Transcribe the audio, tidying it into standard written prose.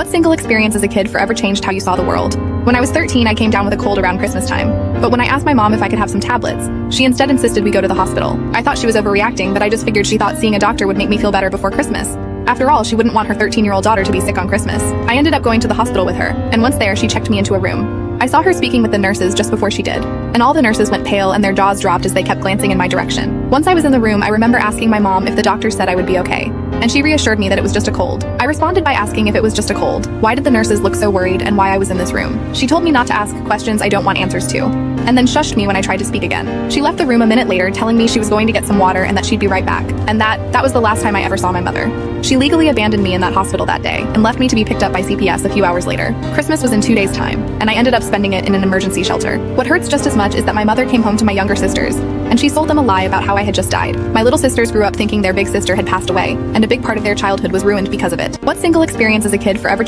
What single experience as a kid forever changed how you saw the world? When I was 13, I came down with a cold around Christmas time. But when I asked my mom if I could have some tablets, she instead insisted we go to the hospital. I thought she was overreacting, but I just figured she thought seeing a doctor would make me feel better before Christmas. After all, she wouldn't want her 13-year-old daughter to be sick on Christmas. I ended up going to the hospital with her, and once there, she checked me into a room. I saw her speaking with the nurses just before she did, and all the nurses went pale and their jaws dropped as they kept glancing in my direction. Once I was in the room, I remember asking my mom if the doctor said I would be okay, and she reassured me that it was just a cold. I responded by asking if it was just a cold, why did the nurses look so worried, and why I was in this room. She told me not to ask questions I don't want answers to, and then shushed me when I tried to speak again. She left the room a minute later, telling me she was going to get some water and that she'd be right back, and that was the last time I ever saw my mother. She legally abandoned me in that hospital that day, and left me to be picked up by CPS a few hours later. Christmas was in 2 days' time, and I ended up spending it in an emergency shelter. What hurts just as much is that my mother came home to my younger sisters, and she sold them a lie about how I had just died. My little sisters grew up thinking their big sister had passed away, and a big part of their childhood was ruined because of it. What single experience as a kid forever